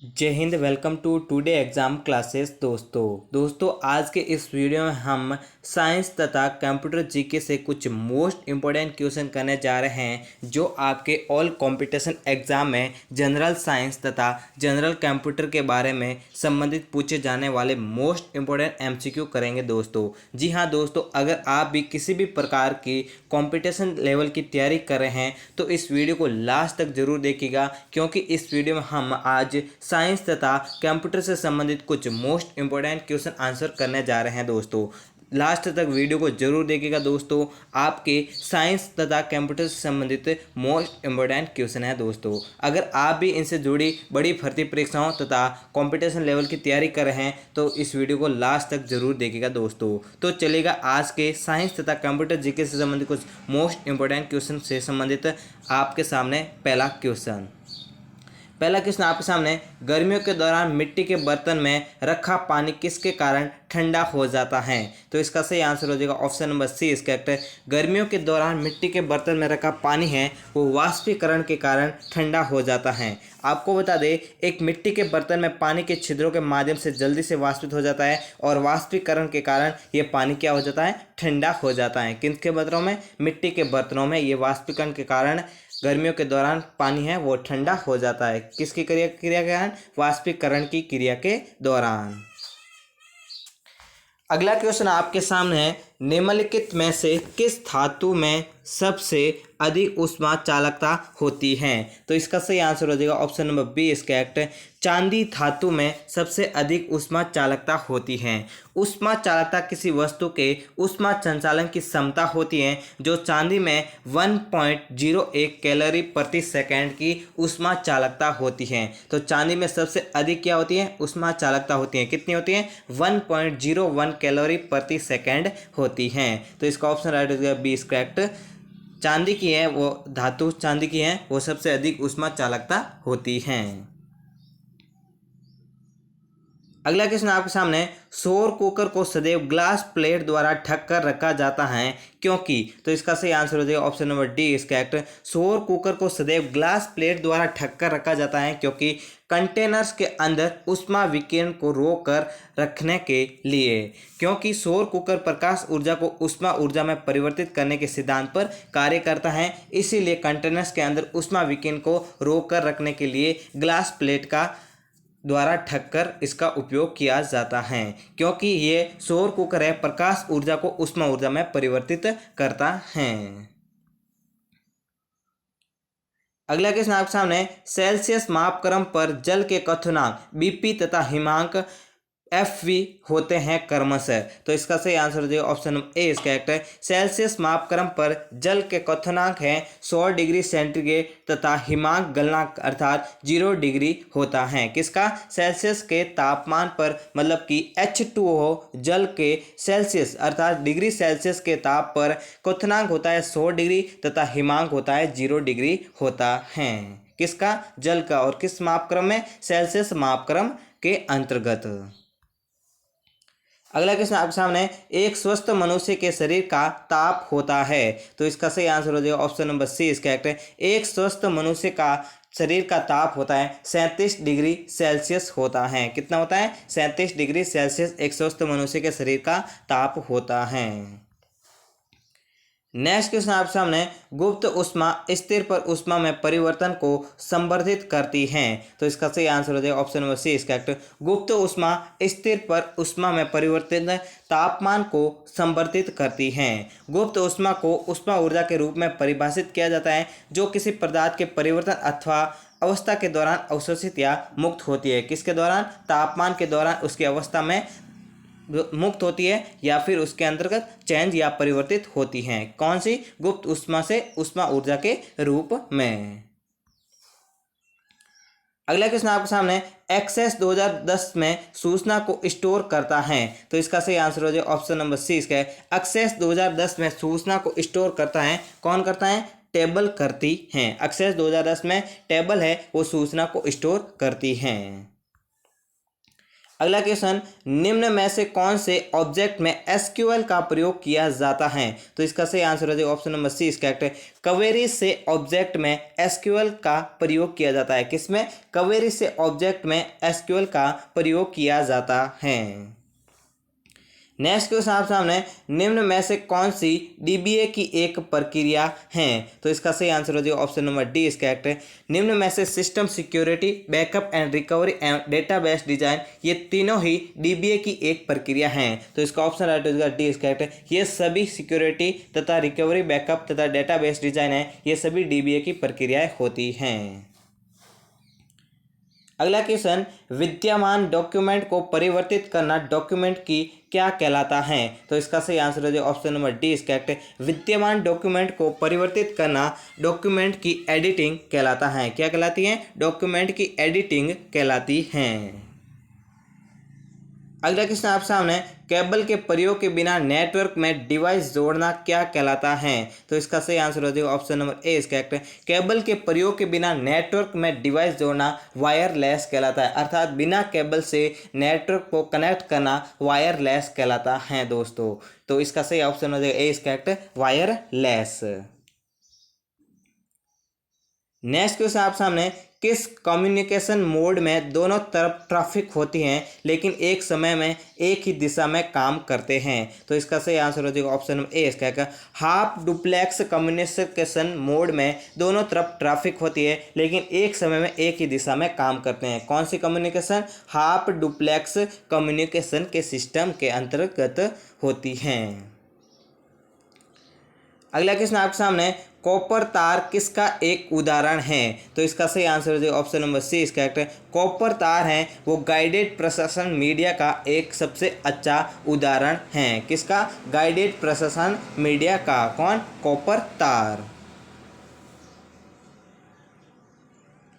जय हिंद। Welcome to today exam classes. दोस्तों आज के इस वीडियो में हम साइंस तथा कंप्यूटर जीके से कुछ मोस्ट इम्पोर्टेंट क्वेश्चन करने जा रहे हैं जो आपके ऑल कंपटीशन एग्ज़ाम में जनरल साइंस तथा जनरल कंप्यूटर के बारे में संबंधित पूछे जाने वाले मोस्ट इम्पोर्टेंट एमसीक्यू करेंगे दोस्तों। जी हाँ दोस्तों, अगर आप भी किसी भी प्रकार की कंपटीशन लेवल की तैयारी कर रहे हैं तो इस वीडियो को लास्ट तक जरूर देखिएगा, क्योंकि इस वीडियो में हम आज साइंस तथा कंप्यूटर से संबंधित कुछ मोस्ट इंपॉर्टेंट क्वेश्चन आंसर करने जा रहे हैं दोस्तों। लास्ट तक वीडियो को जरूर देखिएगा दोस्तों, आपके साइंस तथा कंप्यूटर से संबंधित मोस्ट इंपॉर्टेंट क्वेश्चन है दोस्तों। अगर आप भी इनसे जुड़ी बड़ी भर्ती परीक्षाओं तथा कंपटीशन लेवल की तैयारी कर रहे हैं तो इस वीडियो को लास्ट तक जरूर देखिएगा दोस्तों। तो चलेगा आज के साइंस तथा कंप्यूटर जीके से संबंधित कुछ मोस्ट इंपॉर्टेंट क्वेश्चन से संबंधित आपके सामने पहला क्वेश्चन आपके सामने, गर्मियों के दौरान मिट्टी के बर्तन में रखा पानी किसके कारण ठंडा हो जाता है? तो इसका सही आंसर हो जाएगा option number C is correct. गर्मियों के दौरान मिट्टी के बर्तन में रखा पानी है वो वाष्पीकरण के कारण ठंडा हो जाता है। आपको बता दें, एक मिट्टी के बर्तन में पानी के छिद्रों के माध्यम से जल्दी से वाष्पित हो जाता है और वाष्पीकरण के कारण ये पानी क्या हो जाता है? ठंडा हो जाता है। किसके बर्तनों में? मिट्टी के बर्तनों में ये वाष्पीकरण के कारण गर्मियों के दौरान पानी है वो ठंडा हो जाता है। किसकी क्रिया के कारण? वाष्पीकरण की क्रिया के दौरान। अगला क्वेश्चन आपके सामने है, निम्नलिखित में से किस धातु में सबसे अधिक ऊष्मा चालकता होती है? तो इसका सही आंसर हो जाएगा option number B is correct. चांदी धातु में सबसे अधिक ऊष्मा चालकता होती है। ऊष्मा चालकता किसी वस्तु के ऊष्मा संचालन की क्षमता होती है जो चांदी में 1.01 कैलोरी प्रति सेकंड की ऊष्मा चालकता होती है। तो चांदी में सबसे अधिक क्या होती है? ऊष्मा चालकता होती है। कितनी होती है? 1.01 कैलोरी प्रति सेकंड होती हैं। तो इसका ऑप्शन राइट हो जाएगा बी इज करेक्ट। चांदी की है वो धातु, चांदी की है वो सबसे अधिक ऊष्मा चालकता होती हैं। अगला क्वेश्चन आपके सामने, सौर कुकर को सदैव ग्लास प्लेट द्वारा ढक कर रखा जाता है क्योंकि? तो इसका सही आंसर हो जाएगा option number D is correct. सौर कुकर को सदैव ग्लास प्लेट द्वारा ढक कर रखा जाता है क्योंकि कंटेनर्स के अंदर ऊष्मा विकिरण को रोक कर रखने के लिए, क्योंकि सौर कुकर प्रकाश ऊर्जा को ऊष्मा ऊर्जा में परिवर्तित करने के सिद्धांत पर कार्य करता है। इसीलिए कंटेनर्स के अंदर ऊष्मा विकिरण को रोक कर रखने के लिए ग्लास प्लेट का द्वारा ढककर इसका उपयोग किया जाता है, क्योंकि ये सौर कुकर है प्रकाश ऊर्जा को ऊष्मा ऊर्जा में परिवर्तित करता है। अगला क्वेश्चन आपके सामने, सेल्सियस मापक्रम पर जल के क्वथनांक बीपी तथा हिमांक एफवी होते हैं क्रमशः। तो इसका सही आंसर हो जाएगा option number A is correct. Celsius मापक्रम पर जल के क्वथनांक है 100 डिग्री सेंटीग्रेड तथा हिमांक गलनांक अर्थात 0 डिग्री होता है। किसका? सेल्सियस के तापमान पर, मतलब कि H2O जल के सेल्सियस अर्थात डिग्री सेल्सियस के ताप पर क्वथनांक होता है 100 डिग्री तथा हिमांक होता है 0 डिग्री होता है। किसका? जल का। और किस मापक्रम में? सेल्सियस मापक्रम के अंतर्गत। अगला क्वेश्चन आपके सामने, एक स्वस्थ मनुष्य के शरीर का ताप होता है। तो इसका सही आंसर हो जाएगा option number C is correct. एक स्वस्थ मनुष्य का शरीर का ताप होता है 37 डिग्री सेल्सियस होता है। कितना होता है? 37 डिग्री सेल्सियस एक स्वस्थ मनुष्य के शरीर का ताप होता है। नेक्स्ट क्वेश्चन आपके सामने, गुप्त ऊष्मा स्थिर पर ऊष्मा में परिवर्तन को संवर्धित करती है। तो इसका सही आंसर हो जाएगा option number C is correct. गुप्त ऊष्मा स्थिर पर ऊष्मा में परिवर्तित तापमान को संवर्धित करती है। गुप्त ऊष्मा को ऊष्मा ऊर्जा के रूप में परिभाषित किया जाता है जो किसी पदार्थ के परिवर्तन अथवा अवस्था के दौरान अवशोषित या मुक्त होती है। किसके दौरान? तापमान के दौरान उसकी अवस्था में मुक्त होती है या फिर उसके अंतर्गत चेंज या परिवर्तित होती हैं। कौन सी? गुप्त ऊष्मा से ऊष्मा ऊर्जा के रूप में। अगला क्वेश्चन आपके सामने, एक्सेस 2010 में सूचना को स्टोर करता है। तो इसका सही आंसर हो जाएगा ऑप्शन नंबर सी इसका है। एक्सेस 2010 में सूचना को स्टोर करता है। कौन करता है? टेबल करती हैं। एक्सेस 2010 में टेबल है वो सूचना को स्टोर करती हैं। अगला क्वेश्चन, निम्न में से कौन से ऑब्जेक्ट में एसक्यूएल का प्रयोग किया जाता है? तो इसका सही आंसर हो जाएगा ऑप्शन नंबर सी, इसका करेक्ट है। क्वेरी से ऑब्जेक्ट में एसक्यूएल का प्रयोग किया जाता है। किसमें? क्वेरी से ऑब्जेक्ट में एसक्यूएल का प्रयोग किया जाता है। नेक्स्ट क्वेश्चन आप सामने, निम्न में से कौन सी डीबीए की एक प्रक्रिया है? तो इसका सही आंसर हो जाएगा ऑप्शन नंबर डी, इसका करेक्ट है। निम्न में से system security, backup and recovery and database design, ये तीनों ही डीबीए की एक प्रक्रिया हैं। तो इसका ऑप्शन राइट हो जाएगा डी, इसका करेक्ट है। ये सभी सिक्योरिटी तथा रिकवरी, बैकअप तथा डेटाबेस डिजाइन है, ये सभी डीबीए की प्रक्रियाएं होती हैं। अगला क्वेश्चन, विद्यमान डॉक्यूमेंट को परिवर्तित करना डॉक्यूमेंट की क्या कहलाता है? तो इसका सही आंसर हो जाएगा ऑप्शन नंबर डी, इसका करेक्ट है। विद्यमान डॉक्यूमेंट को परिवर्तित करना डॉक्यूमेंट की एडिटिंग कहलाता है। क्या कहलाती है? डॉक्यूमेंट की एडिटिंग कहलाती है। अगला क्वेश्चन आप सामने, केबल के प्रयोग के बिना नेटवर्क में डिवाइस जोड़ना क्या कहलाता है? तो इसका सही आंसर हो जाएगा ऑप्शन नंबर ए, इसका करेक्ट है। केबल के प्रयोग के बिना नेटवर्क में डिवाइस जोड़ना वायरलेस कहलाता है, अर्थात बिना केबल से नेटवर्क को कनेक्ट करना वायरलेस कहलाता है दोस्तों। तो इसका सही ऑप्शन हो जाएगा ए, इसका करेक्ट है, वायरलेस। नेक्स्ट क्वेश्चन आप सामने, किस कम्युनिकेशन मोड में दोनों तरफ ट्रैफिक होती हैं लेकिन एक समय में एक ही दिशा में काम करते हैं? तो इसका सही आंसर हो जाएगा ऑप्शन नंबर ए, इसका है। हाफ डुप्लेक्स कम्युनिकेशन मोड में दोनों तरफ ट्रैफिक होती है लेकिन एक समय में एक ही दिशा में काम करते हैं। कौन सी कम्युनिकेशन? हाफ डुप्लेक्स कम्युनिकेशन के सिस्टम के अंतर्गत होती हैं। अगला क्वेश्चन आपके सामने, कॉपर तार किसका एक उदाहरण है? तो इसका सही आंसर हो जाएगा ऑप्शन नंबर सी, इसका करेक्ट है। कॉपर तार है वो गाइडेड प्रशासन मीडिया का एक सबसे अच्छा उदाहरण है। किसका? गाइडेड प्रशासन मीडिया का। कौन? कॉपर तार।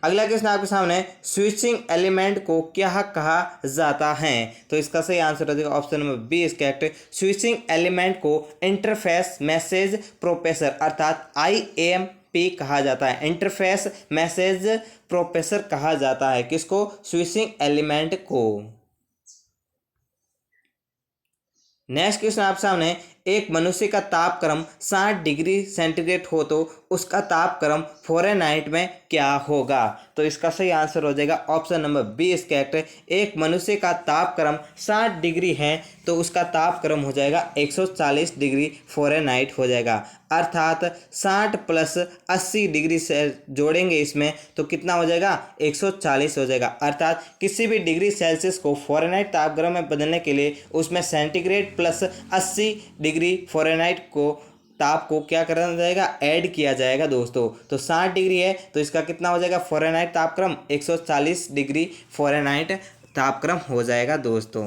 अगला क्वेश्चन आपके सामने, स्विचिंग एलिमेंट को क्या कहा जाता है? तो इसका सही आंसर हो जाएगा ऑप्शन नंबर बी, इसका करेक्ट है। स्विचिंग एलिमेंट को इंटरफेस मैसेज प्रोसेसर अर्थात IMP कहा जाता है। इंटरफेस मैसेज प्रोसेसर कहा जाता है। किसको? स्विचिंग एलिमेंट को। नेक्स्ट क्वेश्चन आप सामने, एक मनुष्य का तापक्रम 60 डिग्री सेंटीग्रेड हो तो उसका तापक्रम फ़ारेनहाइट में क्या होगा? तो इसका सही आंसर हो जाएगा ऑप्शन नंबर बी, इसका करेक्ट है। एक मनुष्य का तापक्रम 60 डिग्री है तो उसका तापक्रम हो जाएगा 140 डिग्री फ़ारेनहाइट हो जाएगा, अर्थात 60 प्लस 80 डिग्री से जोड़ेंगे इसमें तो कितना हो जाएगा? 140 हो जाएगा। अर्थात किसी भी डिग्री सेल्सियस को फ़ारेनहाइट तापक्रम में बदलने के लिए उसमें सेंटीग्रेड प्लस 80 डिग्री फ़ारेनहाइट को ताप को क्या करना जाएगा? ऐड किया जाएगा दोस्तों। तो 60 डिग्री है तो इसका कितना हो जाएगा फ़ारेनहाइट तापक्रम? 140 डिग्री फ़ारेनहाइट तापक्रम हो जाएगा दोस्तों।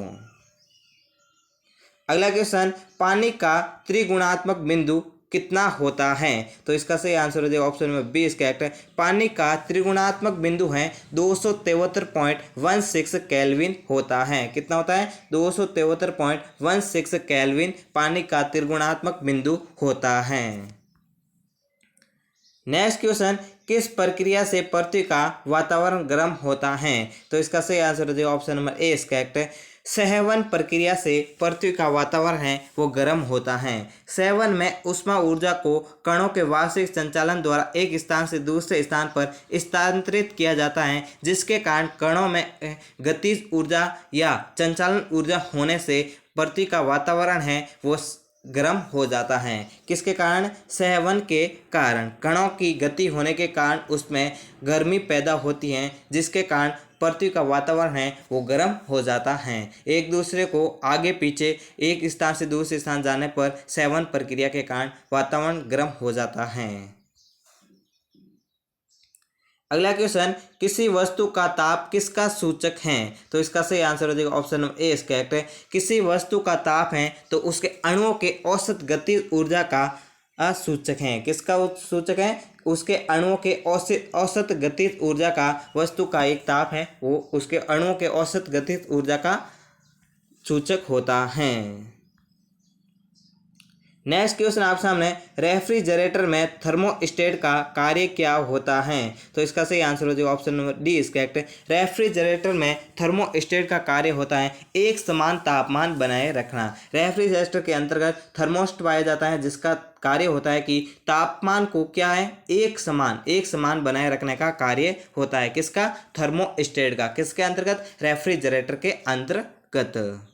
अगला क्वेश्चन, पानी का त्रिगुणात्मक बिंदु कितना होता है? तो इसका सही आंसर हो जाएगा ऑप्शन नंबर बी, इसका करेक्ट है। पानी का त्रिगुणात्मक बिंदु है 273.16 केल्विन होता है। कितना होता है? 273.16 केल्विन पानी का त्रिगुणात्मक बिंदु होता है। नेक्स्ट क्वेश्चन, किस प्रक्रिया से पृथ्वी का वातावरण गर्म होता है? तो इसका सही आंसर हो जाएगा ऑप्शन नंबर ए, इसका करेक्ट है। सहवन प्रक्रिया से पृथ्वी का वातावरण है वो गर्म होता है। सहवन में ऊष्मा ऊर्जा को कणों के वार्षिक संचालन द्वारा एक स्थान से दूसरे स्थान पर स्थानांतरित किया जाता है, जिसके कारण कणों में गतिज ऊर्जा या संचालन ऊर्जा होने से पृथ्वी का वातावरण है वो गर्म हो जाता है। किसके कारण? सहवन के कारण। कणों की गति होने के कारण उसमें गर्मी पैदा होती है, जिसके कारण पृथ्वी का वातावरण है वो गर्म हो जाता है। एक दूसरे को आगे पीछे एक स्थान से दूसरे स्थान जाने पर सहवन प्रक्रिया के कारण वातावरण गर्म हो जाता है। अगला क्वेश्चन, किसी वस्तु का ताप किसका सूचक है? तो इसका सही आंसर हो जाएगा ऑप्शन नंबर ए, इसका करेक्ट है। किसी वस्तु का ताप है तो उसके अणुओं के औसत गतिज ऊर्जा का सूचक है। किसका सूचक है? उसके अणुओं के औसत गतिज ऊर्जा का वस्तु का एक ताप है वो उसके अणुओं के औसत गतिज ऊर्जा का सूचक होता है। नेक्स्ट क्वेश्चन आप सामने, रेफ्रिजरेटर में थर्मोस्टेट का कार्य क्या होता है? तो इसका सही आंसर हो जाएगा option number D is correct. Refrigerator में थर्मोस्टेट का कार्य होता है एक समान तापमान बनाए रखना। रेफ्रिजरेटर के अंतर्गत थर्मोस्ट पाया जाता है जिसका कार्य होता है कि तापमान को क्या है, एक समान बनाए रखने का कार्य होता है। किसका? थर्मोस्टेट का। किसके अंतर्गत? रेफ्रिजरेटर के अंतर्गत।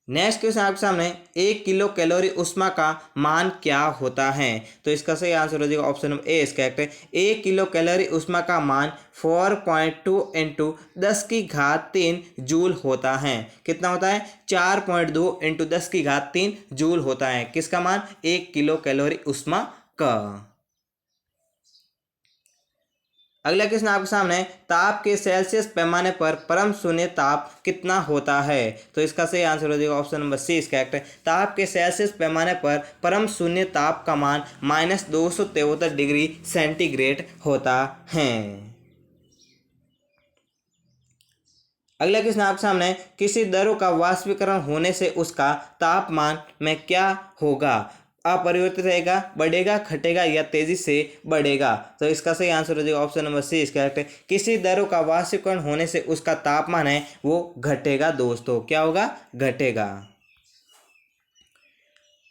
नेक्स्ट क्वेश्चन आपके सामने, 1 किलो कैलोरी ऊष्मा का मान क्या होता है? तो इसका सही आंसर हो जाएगा option number A is correct. 1 kilo calorie ऊष्मा का मान 4.2 इंटू 10 की घात 3 जूल होता है। कितना होता है? 4.2 इंटू 10 की घात 3 जूल होता है। किसका मान? 1 किलो कैलोरी ऊष्मा का। अगला क्वेश्चन आपके सामने, ताप के सेल्सियस पैमाने पर परम शून्य ताप कितना होता है? तो इसका सही आंसर हो जाएगा option number C is correct. ताप के सेल्सियस पैमाने पर परम शून्य ताप का मान -273 डिग्री सेंटीग्रेड होता है। अगला क्वेश्चन आपके सामने, किसी द्रव का वाष्पीकरण होने से उसका तापमान में क्या होगा? अपरिवर्तित रहेगा, बढ़ेगा, घटेगा या तेजी से बढ़ेगा? तो इसका सही आंसर हो जाएगा option number C is correct. किसी द्रव का वाष्पीकरण होने से उसका तापमान है वो घटेगा दोस्तों। क्या होगा? घटेगा।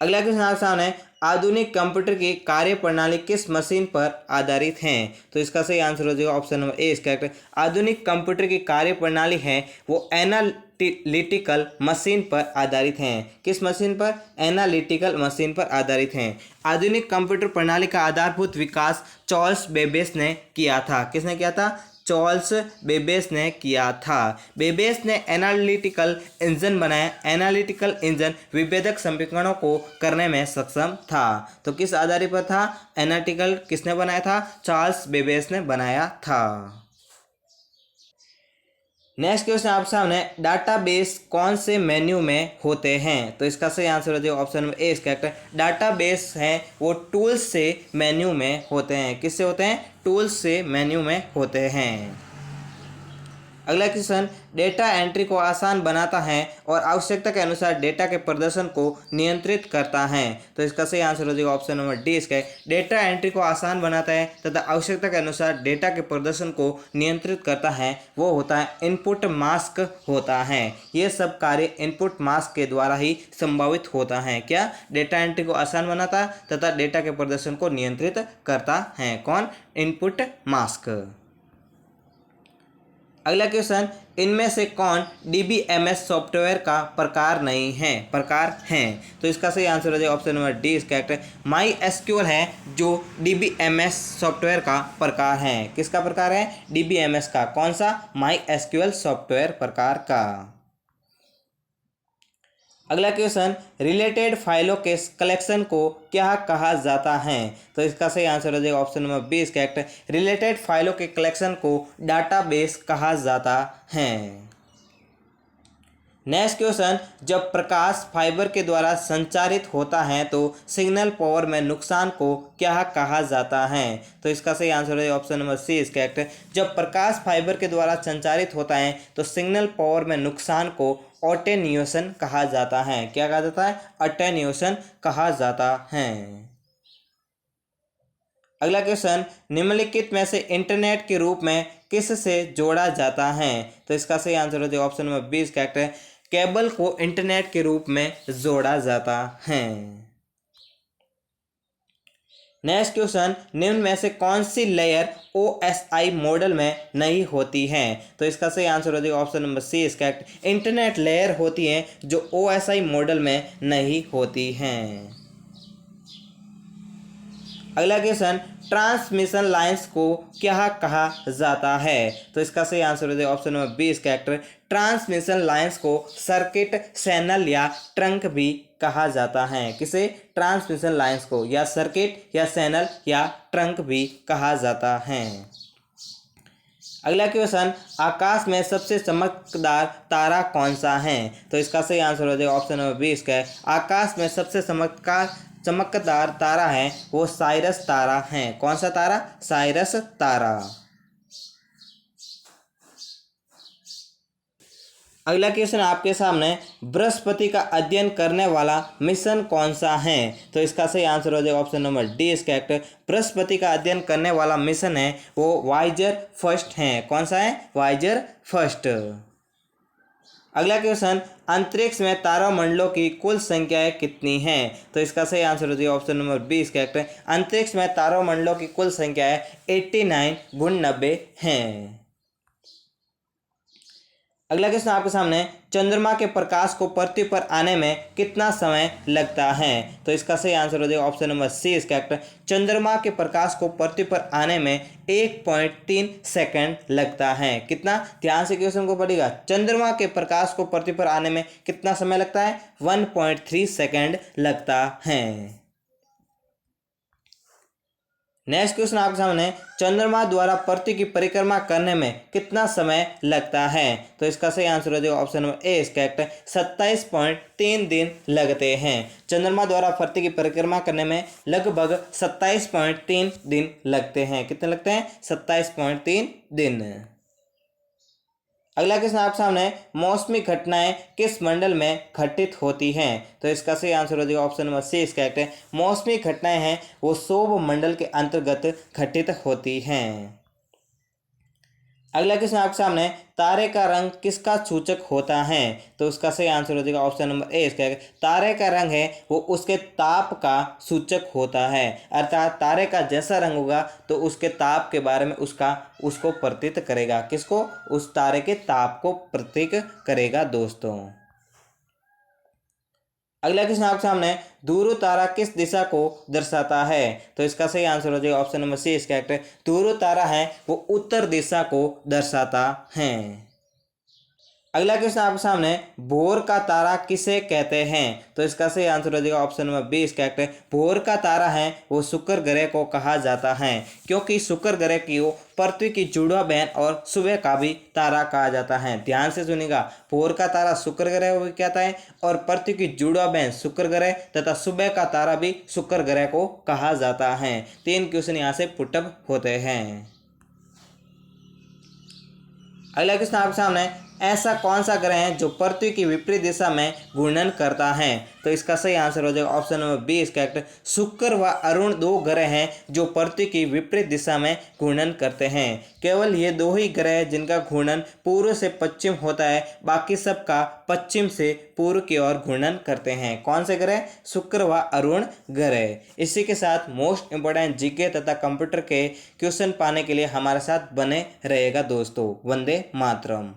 अगला क्वेश्चन आपके सामने, आधुनिक कंप्यूटर की कार्यप्रणाली किस मशीन पर आधारित है? तो इसका सही आंसर हो जाएगा option number A is correct. आधुनिक कंप्यूटर की कार्यप्रणाली है वो एनालिटिकल मशीन पर आधारित हैं। किस मशीन पर? एनालिटिकल मशीन पर आधारित हैं। आधुनिक कंप्यूटर प्रणाली का आधारभूत विकास चार्ल्स बेबेज ने किया था। किसने किया था? चार्ल्स बेबेज ने किया था। बेबेज ने एनालिटिकल इंजन बनाया। एनालिटिकल इंजन विभेदक समीकरणों को करने में सक्षम था। तो किस आधार पर था? एनालिटिकल किसने बनाया था? चार्ल्स बेबेज ने बनाया था। नेक्स्ट क्वेश्चन आप सामने, डाटाबेस कौन से मेन्यू में होते हैं? तो इसका सही आंसर हो जाएगा option number A is correct. Database हैं वो टूल्स से मेन्यू में होते हैं। किससे होते हैं? टूल्स से मेन्यू में होते हैं। अगला क्वेश्चन, डेटा एंट्री को आसान बनाता है और आवश्यकता के अनुसार डेटा के प्रदर्शन को नियंत्रित करता है। तो इसका सही आंसर हो जाएगा ऑप्शन नंबर डी इसका। डेटा एंट्री को आसान बनाता है तथा आवश्यकता के अनुसार डेटा के प्रदर्शन को नियंत्रित करता है वो होता है इनपुट मास्क होता है। ये सब कार्य इनपुट मास्क के द्वारा ही संभावित होता है। क्या? डेटा एंट्री को आसान बनाता है तथा डेटा के प्रदर्शन को नियंत्रित करता है। कौन? Input mask. अगला क्वेश्चन, इनमें से कौन DBMS सॉफ्टवेयर का प्रकार नहीं है? प्रकार हैं। तो इसका सही आंसर हो जाएगा option number D is correct. MySQL है जो DBMS सॉफ्टवेयर का प्रकार है। किसका प्रकार है? DBMS का। कौन सा? MySQL सॉफ्टवेयर प्रकार का। अगला क्वेश्चन, रिलेटेड फाइलों के कलेक्शन को क्या कहा जाता है? तो इसका सही आंसर हो जाएगा option number B is correct. Related फाइलों के कलेक्शन को डाटाबेस कहा जाता है। नेक्स्ट क्वेश्चन, जब प्रकाश फाइबर के द्वारा संचारित होता है तो सिग्नल पावर में नुकसान को क्या कहा जाता है? तो इसका सही आंसर है option number C is correct. जब प्रकाश फाइबर के द्वारा संचारित होता है तो सिग्नल पावर में नुकसान को अटेन्यूएशन कहा जाता है। क्या कहा जाता है? अटेन्यूएशन कहा जाता है। अगला क्वेश्चन, निम्नलिखित में से इंटरनेट के रूप में किस से जोड़ा जाता है? तो इसका सही आंसर हो जाएगा option number B is correct है। केबल को इंटरनेट के रूप में जोड़ा जाता है। नेक्स्ट क्वेश्चन, निम्न में से कौन सी लेयर OSI मॉडल में नहीं होती है? तो इसका सही आंसर हो जाएगा option number C is correct. Internet layer होती है जो OSI मॉडल में नहीं होती हैं। अगला क्वेश्चन, ट्रांसमिशन लाइंस को क्या कहा जाता है? तो इसका सही आंसर हो जाएगा option number B is correct. Transmission lines को सर्किट, चैनल या ट्रंक भी कहा जाता है। किसे? ट्रांसमिशन लाइंस को या सर्किट या चैनल या ट्रंक भी कहा जाता है। अगला क्वेश्चन, आकाश में सबसे चमकदार तारा कौन सा है? तो इसका सही आंसर हो जाएगा ऑप्शन नंबर बी इसका है। आकाश में सबसे चमकदार तारा है वो साइरस तारा है। कौन सा तारा? साइरस तारा। अगला क्वेश्चन आपके सामने, बृहस्पति का अध्ययन करने वाला मिशन कौन सा है? तो इसका सही आंसर हो जाएगा option number D is correct. Brihaspati का अध्ययन करने वाला मिशन है वो वाइजर फर्स्ट है। कौन सा है? Visor first. अगला क्वेश्चन, अंतरिक्ष में तारामंडलों की कुल संख्याएं कितनी हैं? तो इसका सही आंसर हो जाएगा option number B is correct. अंतरिक्ष में तारामंडलों की कुल संख्याएं 89 गुण 90 हैं। अगला क्वेश्चन आपके सामने, चंद्रमा के प्रकाश को पृथ्वी पर आने में कितना समय लगता है? तो इसका सही आंसर हो जाएगा option number C is correct. चंद्रमा के प्रकाश को पृथ्वी पर आने में 1.3 सेकंड लगता है। कितना? ध्यान से क्वेश्चन को पढ़िएगा। चंद्रमा के प्रकाश को पृथ्वी पर आने में कितना समय लगता है? 1.3 सेकंड लगता है। नेक्स्ट क्वेश्चन आपके सामने, चंद्रमा द्वारा पृथ्वी की परिक्रमा करने में कितना समय लगता है? तो इसका सही आंसर हो जाएगा option number A is correct. 27.3 दिन लगते हैं। चंद्रमा द्वारा पृथ्वी की परिक्रमा करने में लगभग 27.3 दिन लगते हैं। कितने लगते हैं? 27.3 दिन। अगला क्वेश्चन आपके सामने, मौसमी घटनाएं किस मंडल में घटित होती हैं? तो इसका सही आंसर हो जाएगा option number C is correct है। मौसमी घटनाएं हैं वो सौर मंडल के अंतर्गत घटित होती हैं। अगला क्वेश्चन आपके सामने, तारे का रंग किसका सूचक होता है? तो उसका सही आंसर हो जाएगा ऑप्शन नंबर ए इसका। तारे का रंग है वो उसके ताप का सूचक होता है, अर्थात तारे का जैसा रंग होगा तो उसके ताप के बारे में उसको प्रतीत करेगा। किसको? उस तारे के ताप को प्रतीक करेगा दोस्तों। अगला क्वेश्चन आपके सामने, ध्रुव तारा किस दिशा को दर्शाता है? तो इसका सही आंसर हो जाएगा ऑप्शन नंबर सी इसका करेक्ट है। ध्रुव तारा है वो उत्तर दिशा को दर्शाता है। अगला क्वेश्चन आपके सामने, भोर का तारा किसे कहते हैं? तो इसका सही आंसर हो जाएगा option number B is correct है। भोर का तारा है वो शुक्र ग्रह को कहा जाता है, क्योंकि शुक्र ग्रह की वो पृथ्वी की जुड़वा बहन और सुबह का भी तारा कहा जाता है। ध्यान से सुनिएगा, भोर का तारा शुक्र ग्रह को कहता है और पृथ्वी की जुड़वा बहन शुक्र ग्रह तथा सुबह का तारा भी शुक्र ग्रह को कहा जाता है। 3 क्वेश्चन यहाँ से पुटअप होते हैं। अगला क्वेश्चन आपके सामने, ऐसा कौन सा ग्रह है जो पृथ्वी की विपरीत दिशा में घूर्णन करता है? तो इसका सही आंसर हो जाएगा option number B is correct. शुक्र व अरुण 2 ग्रह हैं जो पृथ्वी की विपरीत दिशा में घूर्णन करते हैं। केवल ये 2 ही ग्रह हैं जिनका घूर्णन पूर्व से पश्चिम होता है, बाकी सब का पश्चिम से पूर्व की ओर घूर्णन करते हैं। कौन से ग्रह? शुक्र व अरुण ग्रह। इसी के साथ मोस्ट इंपोर्टेंट जीके तथा कंप्यूटर के क्वेश्चन पाने के लिए हमारे साथ बने रहेगा दोस्तों। वंदे मातरम।